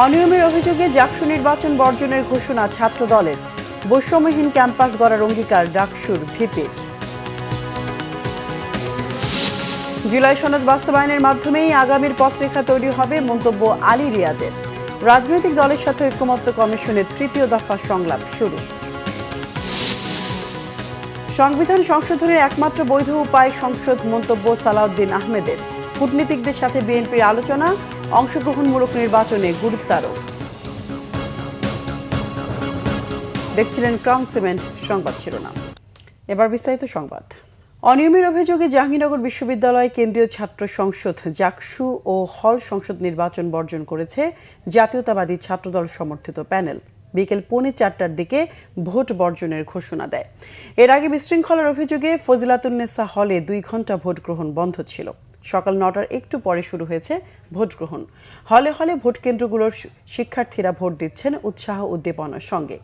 অনিয়মের অভিযোগে জাকসু নির্বাচন বর্জনের ঘোষণা ছাত্র দলের। বৈষম্যহীন ক্যাম্পাস গড়ার অঙ্গীকার ডাকসুর ভিপির। জুলাই সনদ বাস্তবায়নের মাধ্যমেই আগামীর পথরেখা তৈরি হবে মন্তব্য আলী রিয়াজের। রাজনৈতিক দলের সাথে ঐক্যমত্য কমিশনের তৃতীয় দফা সংলাপ শুরু। সংবিধান সংশোধনের একমাত্র বৈধ উপায় সংসদ মন্তব্য সালাউদ্দিন আহমেদের। কূটনীতিকদের সাথে বিএনপির আলোচনা, অংশগ্রহণমূলক নির্বাচনে গুরুত্ব আরোপ। দেখছিলেন ক্রাউন সিমেন্ট সংবাদ শিরোনাম। এবার বিস্তারিত সংবাদ। অনিয়মের অভিযোগে জাহাঙ্গীরনগর বিশ্ববিদ্যালয় কেন্দ্রীয় ছাত্র সংসদ জাকসু ও হল সংসদ নির্বাচন বর্জন করেছে জাতীয়তাবাদী ছাত্রদল সমর্থিত প্যানেল। বিকেল 4:45টার দিকে ভোট বর্জনের ঘোষণা দেয়। এর আগে বিশৃঙ্খলার অভিযোগে ফজিলাতুন্নেসা হলে 2 ঘণ্টা ভোট গ্রহণ বন্ধ ছিল। সকাল 9টার একটু পরে শুরু হয়েছে ভোট গ্রহণ। হলে হলে ভোট কেন্দ্রগুলোর শিক্ষার্থীরা ভোট দিচ্ছেন উৎসাহ উদ্দীপনার সঙ্গে।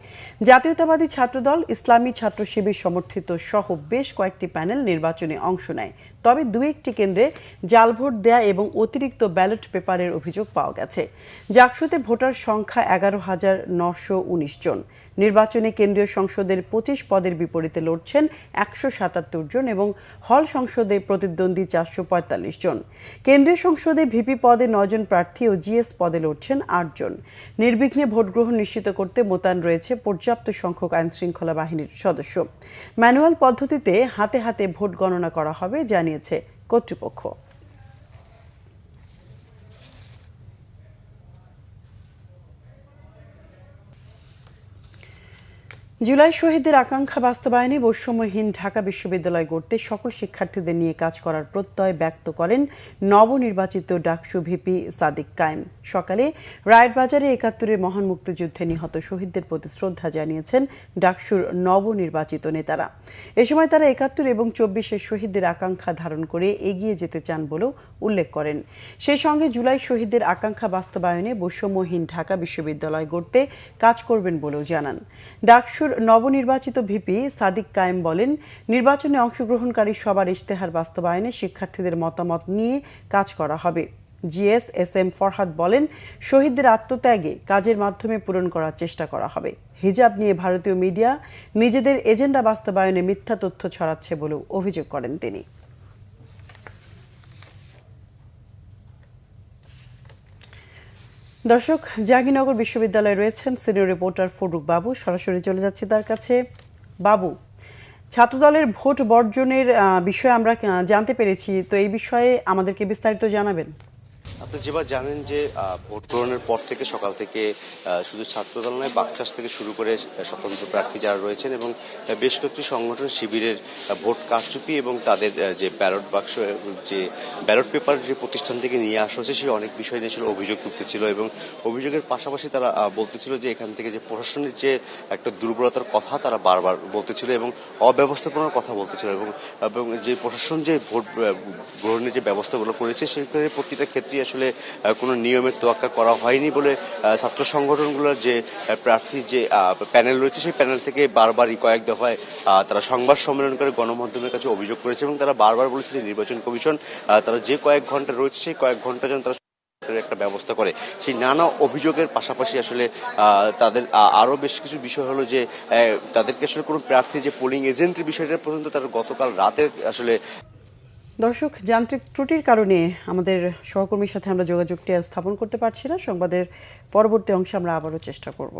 জাতীয়তাবাদী ছাত্রদল, ইসলামী ছাত্র শিবির সমর্থিত সহ বেশ কয়েকটি প্যানেল নির্বাচনে অংশ নেয়। তবে 2-1টি কেন্দ্রে জাল ভোট দেয়া এবং অতিরিক্ত ব্যালট পেপারের অভিযোগ পাওয়া গেছে। জাকসুতে ভোটার সংখ্যা 11,919 জন। নির্বাচনে কেন্দ্রীয় সংসদের 25 পদের বিপরীতে লড়ছেন 177 জন এবং হল সংসদে প্রতিদ্বন্দ্বী 445 জন। কেন্দ্রীয় সংসদে ভিপি পদে 9 জন প্রার্থী ও জিএস পদে লড়ছেন 8 জন। নির্বিঘ্নে ভোট গ্রহণ নিশ্চিত করতে মোতায়েন রয়েছে পর্যাপ্ত সংখ্যক আইনশৃঙ্খলা বাহিনীর সদস্য। ম্যানুয়াল পদ্ধতিতে হাতে হাতে ভোট গণনা করা হবে জানিয়েছে কর্তৃপক্ষ। জুলাই শহীদদের আকাঙ্ক্ষা বাস্তবায়নে বৈষম্যহীন ঢাকা বিশ্ববিদ্যালয় গড়তে সকল শিক্ষার্থীদের নিয়ে কাজ করার প্রত্যয় ব্যক্ত করেন নবনির্বাচিত ডাকসু ভিপি সাদিক কায়েম। সকালে রায়েরবাজারে ৭১-এর মহান মুক্তিযুদ্ধে নিহত শহীদদের প্রতি শ্রদ্ধা জানিয়েছেন ডাকসুর নবনির্বাচিত নেতারা। এ সময় তারা ৭১ এবং ২৪-এর শহীদদের আকাঙ্ক্ষা ধারণ করে এগিয়ে যেতে চান বলেও উল্লেখ করেন। সেই সঙ্গে জুলাই শহীদদের আকাঙ্ক্ষা বাস্তবায়নে বৈষম্যহীন ঢাকা বিশ্ববিদ্যালয় গড়তে কাজ করবেন বলেও জানান। ডাকসুর নবনির্বাচিত ভিপি সাদিক কায়েম বলেন, নির্বাচনে অংশগ্রহণকারী সবার ইশতেহার বাস্তবায়নে শিক্ষার্থীদের মতামত নিয়ে কাজ করা হবে। জিএস এস এম ফরহাদ বলেন, শহীদদের আত্মত্যাগে কাজের মাধ্যমে পূরণ করার চেষ্টা করা হবে। হিজাব নিয়ে ভারতীয় মিডিয়া নিজেদের এজেন্ডা বাস্তবায়নে মিথ্যা তথ্য ছড়াচ্ছে বলেও অভিযোগ করেন তিনি। দর্শক, জাহাঙ্গীরনগর বিশ্ববিদ্যালয়ে রয়েছেন সিনিয়র রিপোর্টার ফরুক বাবু। সরাসরি চলে যাচ্ছি তার কাছে। বাবু, ছাত্রদলের ভোট বর্জনের বিষয়ে আমরা জানতে পেরেছি, তো এই বিষয়ে আমাদেরকে বিস্তারিত জানাবেন। আপনি যেবার জানেন যে ভোট গ্রহণের পর থেকে সকাল থেকে শুধু ছাত্রদল নয়, বাকচাষ থেকে শুরু করে স্বতন্ত্র প্রার্থী যারা রয়েছেন এবং বেশ কয়েকটি সংগঠন শিবিরের ভোট কারচুপি এবং তাদের যে ব্যালট বাক্স, যে ব্যালট পেপার যে প্রতিষ্ঠান থেকে নিয়ে আসা হয়েছে সেই অনেক বিষয় নিয়ে ছিল অভিযোগ তুলতেছিল এবং অভিযোগের পাশাপাশি তারা বলতেছিল যে এখান থেকে যে প্রশাসনের যে একটা দুর্বলতার কথা তারা বারবার বলতেছিল এবং অব্যবস্থাপনার কথা বলতেছিল এবং যে প্রশাসন যে ভোট গ্রহণের যে ব্যবস্থাগুলো করেছে সেখানে প্রতিটা ক্ষেত্রে আসলে কোনো নিয়মের তোয়াক্কা করা হয়নি বলে ছাত্র সংগঠনগুলোর যে প্রার্থী যে প্যানেল রয়েছে সেই প্যানেল থেকে বারবারই কয়েক দফায় তারা সংবাদ সম্মেলন করে গণমাধ্যমের কাছে অভিযোগ করেছে এবং তারা বারবার বলেছে যে নির্বাচন কমিশন তারা যে কয়েক ঘন্টা রয়েছে সেই কয়েক ঘন্টা যেন তারা একটা ব্যবস্থা করে। সেই নানা অভিযোগের পাশাপাশি আসলে তাদের আরো বেশ কিছু বিষয় হলো যে তাদেরকে আসলে কোনো প্রার্থী যে পোলিং এজেন্টের বিষয়টা পর্যন্ত তারা গতকাল রাতে আসলে। দর্শক, যান্ত্রিক ত্রুটির কারণে আমাদের সহকর্মীর সাথে আমরা যোগাযোগটি আর স্থাপন করতে পারছি না। সংবাদের পরবর্তী অংশে আমরা আবারও চেষ্টা করব।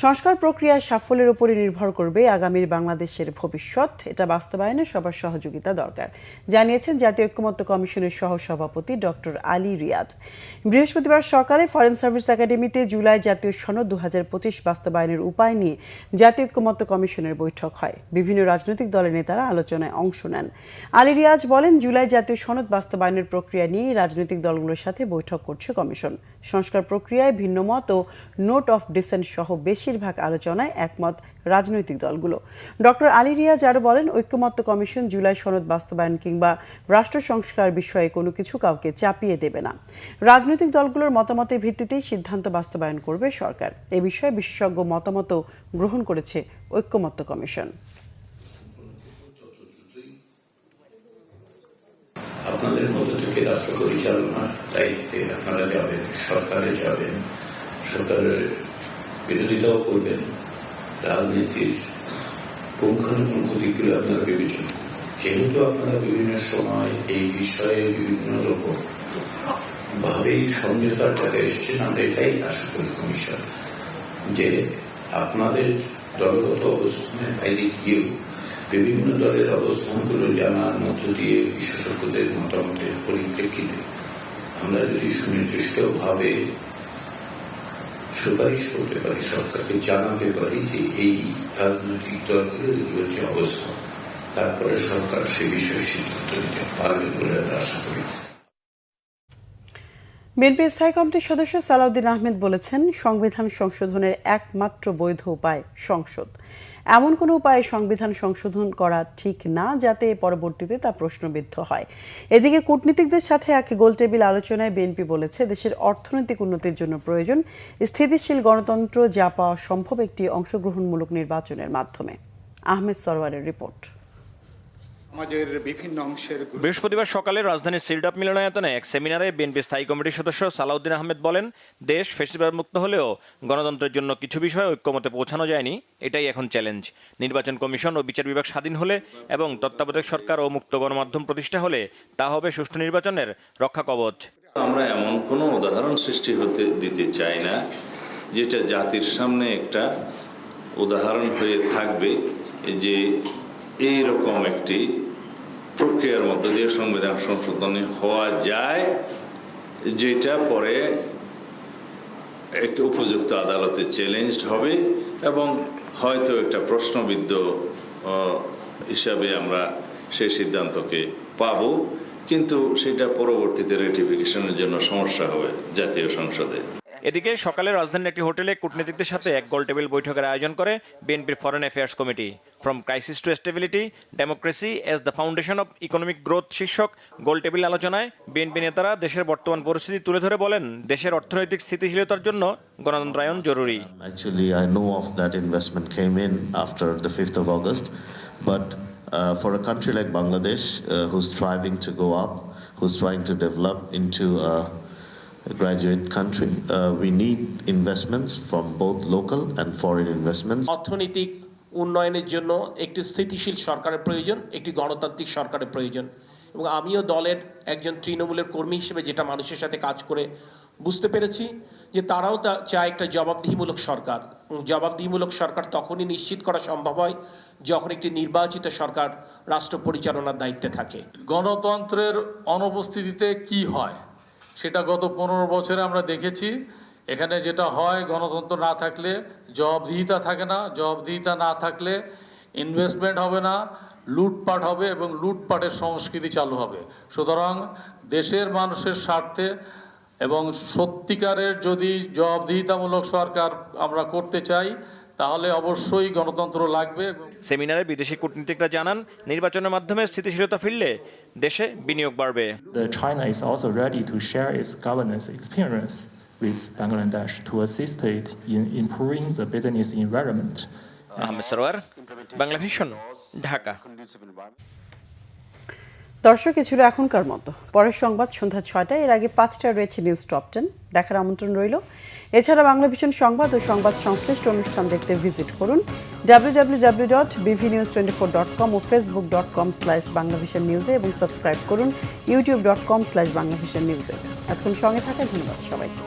সংস্কার প্রক্রিয়ার সাফল্যের উপরে নির্ভর করবে আগামীর বাংলাদেশের ভবিষ্যৎ। এটা বাস্তবায়নে সবার সহযোগিতা দরকার জানিয়েছেন জাতীয় ঐক্যমত্য কমিশনের সহসভাপতি ডক্টর আলী রিয়াজ। বৃহস্পতিবার সকালে ফরেন সার্ভিস একাডেমিতে জুলাই জাতীয় সনদ 2025 বাস্তবায়নের উপায় নিয়ে জাতীয় ঐক্যমত্য কমিশনের বৈঠক হয়। বিভিন্ন রাজনৈতিক দলের নেতারা আলোচনায় অংশ নেন। আলী রিয়াজ বলেন, জুলাই জাতীয় সনদ বাস্তবায়নের প্রক্রিয়া নিয়ে রাজনৈতিক দলগুলোর সাথে বৈঠক করছে কমিশন। সংস্কার প্রক্রিয়ায় ভিন্নমত ও নোট অফ ডিসেন্ট সহ বেশিরভাগ আলোচনায় একমত রাজনৈতিক দলগুলো। ডক্টর আলী রিয়াজ আরও বলেন, ঐক্যমত্য কমিশন জুলাই সনদ বাস্তবায়ন কিংবা রাষ্ট্র সংস্কার বিষয়ে কোনো কিছু কাউকে চাপিয়ে দেবে না। রাজনৈতিক দলগুলোর মতামতের ভিত্তিতেই সিদ্ধান্ত বাস্তবায়ন করবে সরকার। এ বিষয়ে বিশেষজ্ঞ মতামত গ্রহণ করেছে ঐক্যমত্য কমিশন। আপনাদের মধ্য থেকে রাষ্ট্র পরিচালনার দায়িত্বে আপনারা যাবেন, সরকারে যাবেন, সরকারের বিরোধিতাও করবেন, রাজনীতির পুঙ্খানুপুঙ্খ দিকগুলো আপনারা বিবেচনা করবেন। যেহেতু আপনারা বিভিন্ন সময় এই বিষয়ে বিভিন্ন রকম ভাবেই সমঝোতার জায়গায় এসেছেন, আমরা এটাই আশা করি কমিশন যে আপনাদের দলগত অবস্থানের বাইরে গিয়েও বিভিন্ন দলের অবস্থানগুলো জানার মধ্য দিয়ে বিশেষজ্ঞদের মতামতের পরিপ্রেক্ষিতে আমরা যদি সুনির্দিষ্টভাবে সুপারিশ করতে পারি, সরকারকে জানাতে পারি যে এই রাজনৈতিক দলগুলোর এগুলো যে অবস্থা, তারপরে সরকার সে বিষয়ে সিদ্ধান্ত নিতে পারবে বলে আমরা আশা করি। বিএনপির স্থায়ী কমিটির সদস্য সালাউদ্দিন আহমেদ বলেছেন, সংবিধান সংশোধনের একমাত্র বৈধ উপায় সংসদ। এমন কোনো উপায়ে সংবিধান সংশোধন করা ঠিক না যাতে পরবর্তীতে তা প্রশ্নবিদ্ধ হয়। এদিকে কূটনীতিকদের সাথে এক গোলটেবিল আলোচনায় বিএনপি বলেছে, দেশের অর্থনৈতিক উন্নতির জন্য প্রয়োজন স্থিতিশীল গণতন্ত্র, যা পাওয়া সম্ভব একটি অংশগ্রহণমূলক নির্বাচনের মাধ্যমে। আহমেদ সরওয়ারের রিপোর্ট। বৃহস্পতিবার সকালে রাজধানীর সিলডাপ মিলনায়তনে এক সেমিনারে বিএনপি স্থায়ী কমিটির সদস্য সালাউদ্দিন আহমেদ বলেন, দেশ ফ্যাসিবাদ মুক্ত হলেও গণতন্ত্রের জন্য কিছু বিষয়ে ঐক্যমতে পৌঁছানো যায়নি, এটাই এখন চ্যালেঞ্জ। নির্বাচন কমিশন ও বিচার বিভাগ স্বাধীন হলে এবং তত্ত্বাবধায়ক সরকার ও মুক্ত গণমাধ্যম প্রতিষ্ঠা হলে তা হবে সুষ্ঠু নির্বাচনের রক্ষা কবচ। আমরা এমন কোনো উদাহরণ সৃষ্টি হতে দিতে চাই না যেটা জাতির সামনে একটা উদাহরণ হয়ে থাকবে যে এইরকম একটি প্রক্রিয়ার মধ্য দিয়ে সংবিধান সংশোধন হওয়া যায়, যেটা পরে একটা উপযুক্ত আদালতে চ্যালেঞ্জড হবে এবং হয়তো একটা প্রশ্নবিদ্ধ হিসাবে আমরা সেই সিদ্ধান্তকে পাব, কিন্তু সেটা পরবর্তীতে রেটিফিকেশনের জন্য সমস্যা হবে জাতীয় সংসদে। এদিকে সকালে রাজধানীর একটি হোটেলে কূটনীতিকদের সাথে এক গোলটেবিল বৈঠকের আয়োজন করে বিএনপির foreign affairs committee. From crisis to stability, democracy as the foundation of economic growth শীর্ষক গোলটেবিল আলোচনায় বিএনপি নেতারা দেশের বর্তমান পরিস্থিতি তুলে ধরে বলেন, দেশের অর্থনৈতিক স্থিতিশীলতার জন্য গণতন্ত্রায়ন জরুরি। Actually, I know of that investment came in after the 5th of August, but for a country like Bangladesh, who's striving to go up, who's trying to develop into a graduate country, we need investments from both local and foreign investments. অর্থনৈতিক উন্নয়নের জন্য একটি স্থিতিশীল সরকারের প্রয়োজন, একটি গণতান্ত্রিক সরকারের প্রয়োজন। এবং আমিও দলের একজন তৃণমূলের কর্মী হিসেবে যেটা মানুষের সাথে কাজ করে বুঝতে পেরেছি যে তারাও চায় একটা জবাবদিহিমূলক সরকার। জবাবদিহিমূলক সরকার তখনই নিশ্চিত করা সম্ভব হয় যখন একটি নির্বাচিত সরকার রাষ্ট্র পরিচালনার দায়িত্বে থাকে। গণতন্ত্রের অনুপস্থিতিতে কি হয় সেটা গত 15 বছরে আমরা দেখেছি। এখানে যেটা হয়, গণতন্ত্র না থাকলে জবাবদিহিতা থাকে না, জবাবদিহিতা না থাকলে ইনভেস্টমেন্ট হবে না, লুটপাট হবে এবং লুটপাটের সংস্কৃতি চালু হবে। সুতরাং দেশের মানুষের স্বার্থে এবং সত্যিকারের যদি জবাবদিহিতামূলক সরকার আমরা করতে চাই, তাহলে অবশ্যই গণতন্ত্র লাগবে। সেমিনারে বিদেশি কূটনীতিকরা জানান, নির্বাচনের মাধ্যমে স্থিতিশীলতা ফিরলে দেশে বিনিয়োগ বাড়বে। China is also ready to share its governance experience with Bangladesh to assist it in improving the business environment. Ahmed Sarwar, Bangla vision, Dhaka. দর্শক, এ ছিল এখনকার মতো। পরের সংবাদ সন্ধ্যা 6টায়, এর আগে 5টায় রয়েছে নিউজ টপ 10, দেখার আমন্ত্রণ রইল। এছাড়া বাংলা ভিশন সংবাদ ও সংবাদ সংশ্লিষ্ট অনুষ্ঠান দেখতে ভিজিট করুন www.bvnews24.com ও facebook.com/banglavisionnews এবং সাবস্ক্রাইব করুন youtube.com/banglavisionnews। এখন সঙ্গে থাকার ধন্যবাদ সবাইকে।